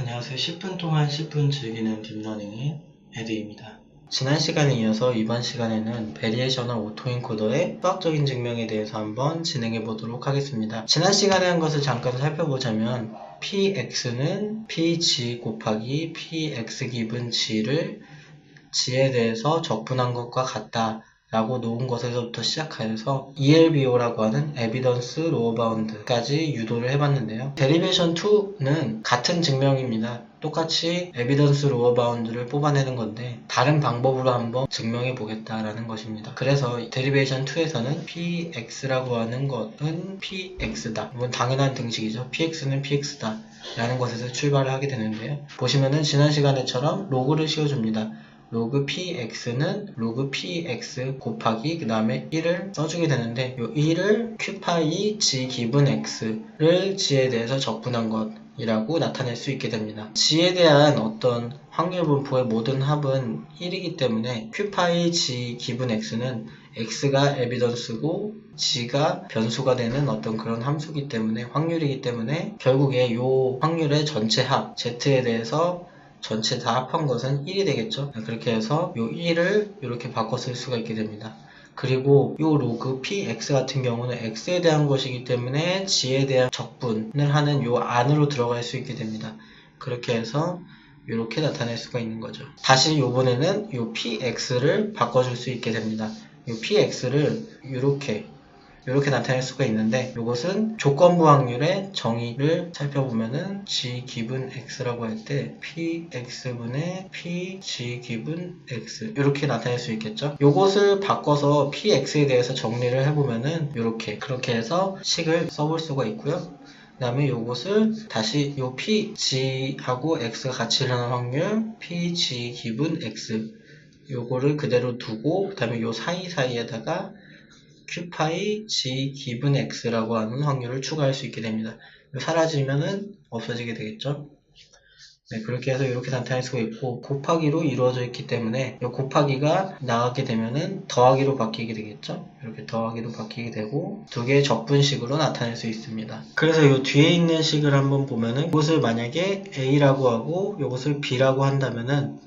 안녕하세요. 10분 동안 10분 즐기는 딥러닝의 에드입니다. 지난 시간에 이어서 이번 시간에는 베리에이셔널 오토인코더의 수학적인 증명에 대해서 한번 진행해 보도록 하겠습니다. 지난 시간에 한 것을 잠깐 살펴보자면 px는 pg 곱하기 px 기분 g를 g에 대해서 적분한 것과 같다 라고 놓은 것에서부터 시작하여서 ELBO라고 하는 에비던스 로어 바운드까지 유도를 해봤는데요. 데리베이션 2는 같은 증명입니다. 똑같이 에비던스 로어 바운드를 뽑아내는 건데 다른 방법으로 한번 증명해 보겠다라는 것입니다. 그래서 데리베이션 2에서는 px라고 하는 것은 px다. 이건 당연한 등식이죠. px는 px다 라는 것에서 출발을 하게 되는데요. 보시면은 지난 시간에처럼 로그를 씌워줍니다. 로그 px는 로그 px 곱하기 그 다음에 1을 써주게 되는데 이 1을 q파이 g 기분 x를 g에 대해서 적분한 것이라고 나타낼 수 있게 됩니다. g에 대한 어떤 확률 분포의 모든 합은 1이기 때문에 q파이 g 기분 x는 x가 에비던스고 g가 변수가 되는 어떤 그런 함수이기 때문에 확률이기 때문에 결국에 이 확률의 전체 합 z에 대해서 전체 다 합한 것은 1이 되겠죠. 그렇게 해서 이 1을 이렇게 바꿔 쓸 수가 있게 됩니다. 그리고 이 로그 px 같은 경우는 x에 대한 것이기 때문에 g에 대한 적분을 하는 이 안으로 들어갈 수 있게 됩니다. 그렇게 해서 이렇게 나타낼 수가 있는 거죠. 다시 이번에는 이 px를 바꿔줄 수 있게 됩니다. 이 px를 이렇게 나타낼 수가 있는데 이것은 조건부 확률의 정의를 살펴보면은 g 기분 x라고 할 때 px분의 p g 기분 x 이렇게 나타낼 수 있겠죠. 이것을 바꿔서 px에 대해서 정리를 해보면은 그렇게 해서 식을 써볼 수가 있고요. 그 다음에 이것을 다시 요 pg하고 x가 같이 일어나는 확률 pg 기분 x 요거를 그대로 두고 그 다음에 요 사이사이에다가 q파이 g 기분 x라고 하는 확률을 추가할 수 있게 됩니다. 사라지면은 없어지게 되겠죠. 네, 그렇게 해서 이렇게 나타낼 수가 있고 곱하기로 이루어져 있기 때문에 이 곱하기가 나가게 되면은 더하기로 바뀌게 되겠죠. 이렇게 더하기로 바뀌게 되고 두 개의 적분식으로 나타낼 수 있습니다. 그래서 이 뒤에 있는 식을 한번 보면은 이것을 만약에 a라고 하고 이것을 b라고 한다면은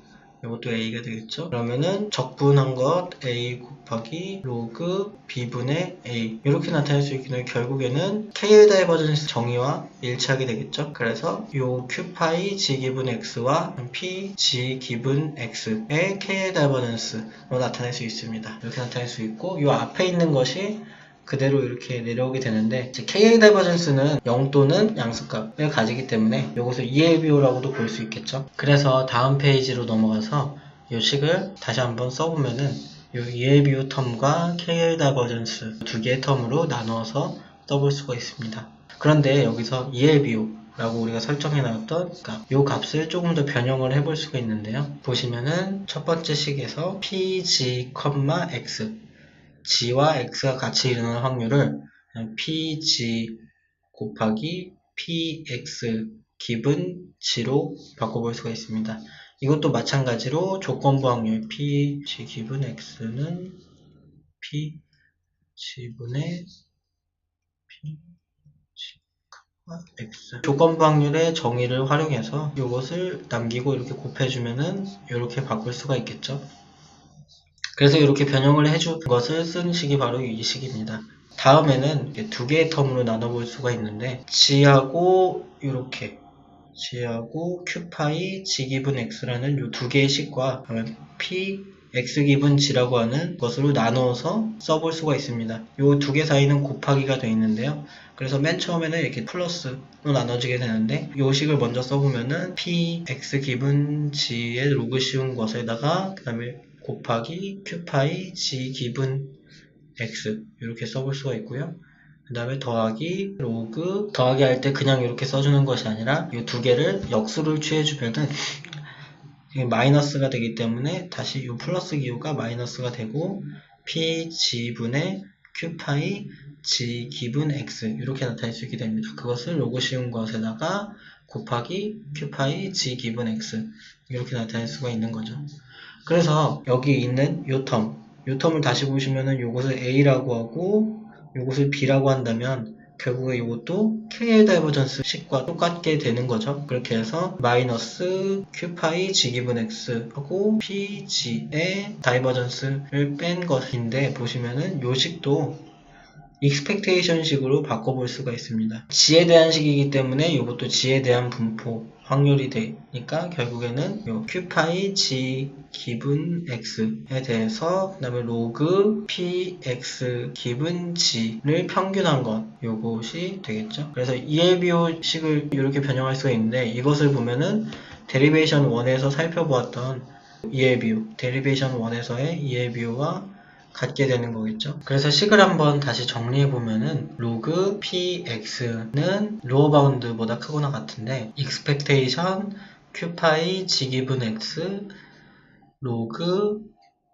이것도 a가 되겠죠. 그러면은 적분한 것 a 곱하기 로그 b분의 a 이렇게 나타낼 수 있기 때문에 결국에는 KL 다이버전스 정의와 일치하게 되겠죠. 그래서 요 q파이 g 기분 x와 p g 기분 x의 KL 다이버전스로 나타낼 수 있습니다. 이렇게 나타낼 수 있고 요 앞에 있는 것이 그대로 이렇게 내려오게 되는데 KL 다이버전스는 0 또는 양수값을 가지기 때문에 이것을 ELBO라고도 볼 수 있겠죠. 그래서 다음 페이지로 넘어가서 이 식을 다시 한번 써보면은 이 ELBO 텀과 KL 다이버전스 두 개의 텀으로 나누어서 써볼 수가 있습니다. 그런데 여기서 ELBO 라고 우리가 설정해 놨던 이 값을 조금 더 변형을 해볼 수가 있는데요. 보시면은 첫 번째 식에서 PG, X g와 x가 같이 일어나는 확률을 pg 곱하기 px 기분 g로 바꿔볼 수가 있습니다. 이것도 마찬가지로 조건부 확률 pg 기분 x는 pg분의 x 조건부 확률의 정의를 활용해서 이것을 남기고 이렇게 곱해주면은 이렇게 바꿀 수가 있겠죠. 그래서 이렇게 변형을 해준 것을 쓴 식이 바로 이 식입니다. 다음에는 두 개의 텀으로 나눠볼 수가 있는데 g하고 이렇게 g하고 q파이 g 기분 x라는 이 두 개의 식과 p x 기분 g라고 하는 것으로 나누어서 써볼 수가 있습니다. 이 두 개 사이는 곱하기가 되어 있는데요. 그래서 맨 처음에는 이렇게 플러스로 나눠지게 되는데 이 식을 먼저 써보면은 p x 기분 g의 로그 씌운 것에다가 그 다음에 곱하기 q파이 g 기분 x 이렇게 써볼 수가 있고요. 그 다음에 더하기 로그 더하기 할 때 그냥 이렇게 써주는 것이 아니라 이 두 개를 역수를 취해주면은 마이너스가 되기 때문에 다시 이 플러스 기호가 마이너스가 되고 pg분의 q파이 g 기분 x 이렇게 나타낼 수 있게 됩니다. 그것을 로그 씌운 것에다가 곱하기 q파이 g 기분 x 이렇게 나타낼 수가 있는 거죠. 그래서 여기 있는 요 텀을 다시 보시면은 요것을 a라고 하고 요것을 b라고 한다면 결국에 이것도 KL 다이버전스 식과 똑같게 되는 거죠. 그렇게 해서 마이너스 Q파이 G 기분 X 하고 PG의 다이버전스를 뺀 것인데, 보시면은 요 식도 expectation 식으로 바꿔볼 수가 있습니다. G에 대한 식이기 때문에 이것도 G에 대한 분포 확률이 되니까 결국에는 요 Q파이 G 기분 X에 대해서 그 다음에 로그 PX 기분 G를 평균한 것, 요것이 되겠죠. 그래서 ELBO 식을 이렇게 변형할 수가 있는데, 이것을 보면은 데리베이션 1에서 살펴보았던 ELBO, 데리베이션 1에서의 ELBO와 갖게 되는 거겠죠. 그래서 식을 한번 다시 정리해보면은 로그 px는 로어 바운드보다 크거나 같은데 expectation q파이 g 기분 x 로그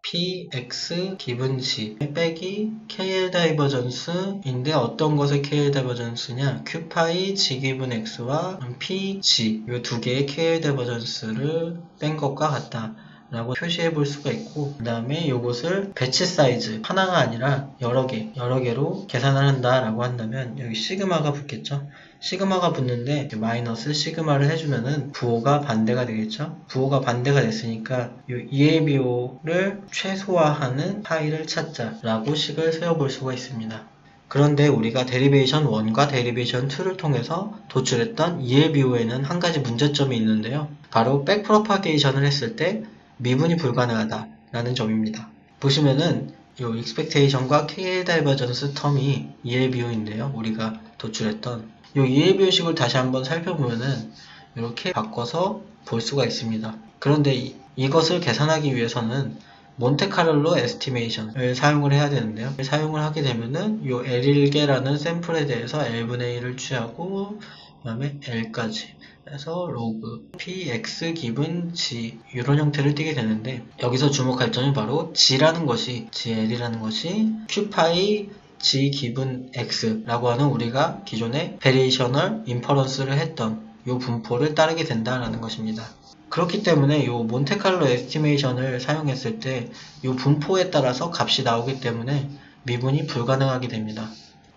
px 기분 g 빼기 KL 다이버전스인데, 어떤 것의 KL 다이버전스냐, q파이 g 기분 x와 pg 이 두 개의 KL 다이버전스를 뺀 것과 같다 라고 표시해 볼 수가 있고, 그 다음에 이것을 배치 사이즈 하나가 아니라 여러 개로 계산을 한다 라고 한다면 여기 시그마가 붙겠죠. 시그마가 붙는데 마이너스 시그마를 해주면은 부호가 반대가 되겠죠. 부호가 반대가 됐으니까 이 ELBO를 최소화하는 파이를 찾자 라고 식을 세워볼 수가 있습니다. 그런데 우리가 데리베이션 1과 데리베이션 2를 통해서 도출했던 ELBO에는 한 가지 문제점이 있는데요. 바로 백프로파게이션을 했을 때 미분이 불가능하다 라는 점입니다. 보시면은 이 expectation과 KL 다이버전스 텀이 ELBO인데요. 우리가 도출했던 이 ELBO 식을 다시 한번 살펴보면은 이렇게 바꿔서 볼 수가 있습니다. 그런데 이것을 계산하기 위해서는 몬테카를로 에스티메이션을 사용을 해야 되는데요. 사용을 하게 되면은 이 L1개라는 샘플에 대해서 L분의 1을 취하고 그 다음에 L까지 해서 로그 px 기분 g 이런 형태를 띠게 되는데, 여기서 주목할 점이 바로 G라는 것이 GL이라는 것이 q파이 g 기분 x라고 하는 우리가 기존에 베리에이셔널 인퍼런스를 했던 이 분포를 따르게 된다라는 것입니다. 그렇기 때문에 이 몬테칼로 에스티메이션을 사용했을 때 이 분포에 따라서 값이 나오기 때문에 미분이 불가능하게 됩니다.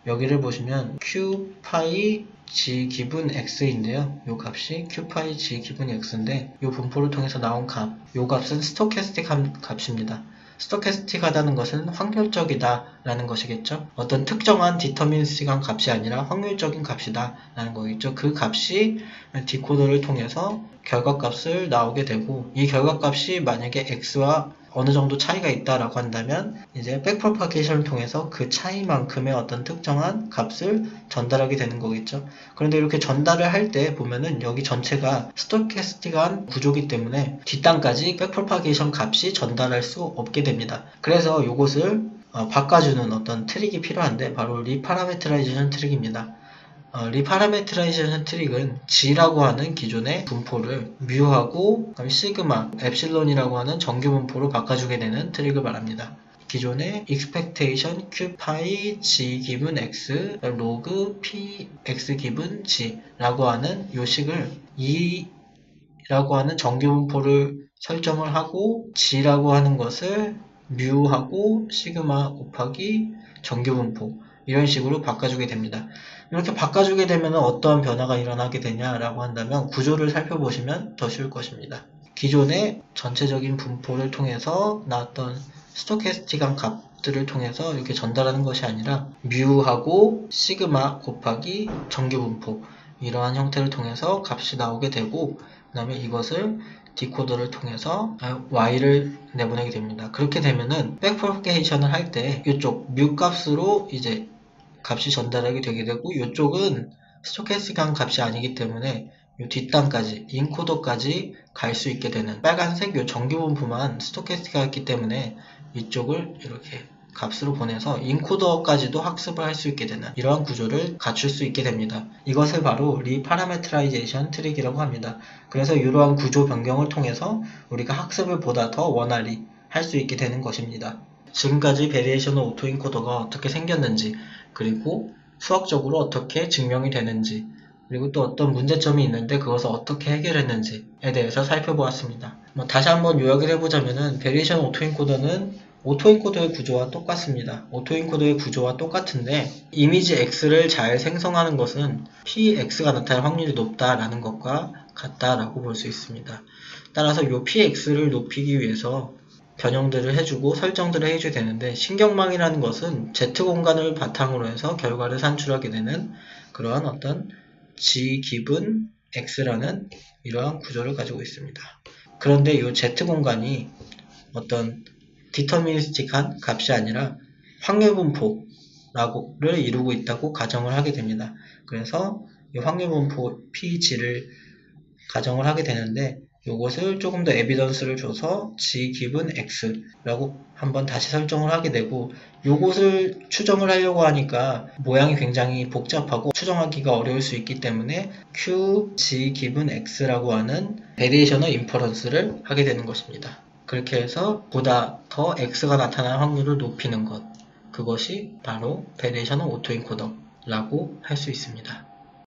여기를 보시면 q파이 g 기분 x인데요. 이 값이 q파이 g 기분 x인데 이 분포를 통해서 나온 값, 이 값은 스토캐스틱한 값입니다. 스토캐스틱하다는 것은 확률적이다 라는 것이겠죠. 어떤 특정한 디터미니스틱한 값이 아니라 확률적인 값이다 라는 거겠죠. 그 값이 디코더를 통해서 결과값을 나오게 되고, 이 결과값이 만약에 x와 어느 정도 차이가 있다라고 한다면 이제 백프로파게이션을 통해서 그 차이만큼의 어떤 특정한 값을 전달하게 되는 거겠죠. 그런데 이렇게 전달을 할 때 보면은 여기 전체가 스토캐스틱한 구조이기 때문에 뒷단까지 백프로파게이션 값이 전달할 수 없게 됩니다. 그래서 이것을 바꿔주는 어떤 트릭이 필요한데 바로 리파라메트라이제이션 트릭입니다. 리파라메트라이제이션 트릭은 G라고 하는 기존의 분포를 뮤하고 시그마, 엡실론이라고 하는 정규 분포로 바꿔주게 되는 트릭을 말합니다. 기존의 expectation q파이 g 기분 x 로그 p x 기분 g 라고 하는 요 식을 E라고 하는 정규 분포를 설정을 하고 G라고 하는 것을 뮤하고 시그마 곱하기 정규 분포 이런 식으로 바꿔주게 됩니다. 이렇게 바꿔주게 되면 어떠한 변화가 일어나게 되냐라고 한다면 구조를 살펴보시면 더 쉬울 것입니다. 기존의 전체적인 분포를 통해서 나왔던 스토캐스틱한 값들을 통해서 이렇게 전달하는 것이 아니라 뮤하고 시그마 곱하기 정규 분포 이러한 형태를 통해서 값이 나오게 되고, 그 다음에 이것을 디코더를 통해서 y를 내보내게 됩니다. 그렇게 되면은 백프로파게이션을 할 때 이쪽 뮤 값으로 이제 값이 전달하게 되게 되고, 이쪽은 스토캐스틱한 값이 아니기 때문에 이 뒷단까지 인코더까지 갈 수 있게 되는 빨간색 이 정규분포만 스토캐스틱하기 때문에 이쪽을 이렇게 값으로 보내서 인코더까지도 학습을 할 수 있게 되는 이러한 구조를 갖출 수 있게 됩니다. 이것을 바로 리파라메트라이제이션 트릭이라고 합니다. 그래서 이러한 구조 변경을 통해서 우리가 학습을 보다 더 원활히 할 수 있게 되는 것입니다. 지금까지 베리에이셔널 오토인코더가 어떻게 생겼는지, 그리고 수학적으로 어떻게 증명이 되는지, 그리고 또 어떤 문제점이 있는데 그것을 어떻게 해결했는지에 대해서 살펴보았습니다. 다시 한번 요약을 해보자면은 베리에이션 오토인코더는 오토엔코더의 구조와 똑같습니다. 오토엔코더의 구조와 똑같은데 이미지 X를 잘 생성하는 것은 PX가 나타날 확률이 높다라는 것과 같다라고 볼 수 있습니다. 따라서 이 PX를 높이기 위해서 변형들을 해주고 설정들을 해줘야 되는데 신경망이라는 것은 Z 공간을 바탕으로 해서 결과를 산출하게 되는 그러한 어떤 G 기분 X라는 이러한 구조를 가지고 있습니다. 그런데 이 Z 공간이 어떤 디터미니스틱한 값이 아니라 확률분포를 이루고 있다고 가정을 하게 됩니다. 그래서 이 확률분포 PG를 가정을 하게 되는데 이것을 조금 더 에비던스를 줘서 G 기분 X라고 한번 다시 설정을 하게 되고 이것을 추정을 하려고 하니까 모양이 굉장히 복잡하고 추정하기가 어려울 수 있기 때문에 Q G 기분 X라고 하는 베리에이셔널 인퍼런스를 하게 되는 것입니다. 그렇게 해서 보다 더 X가 나타날 확률을 높이는 것, 그것이 바로 베리에이셔널 오토엔코더라고 할 수 있습니다.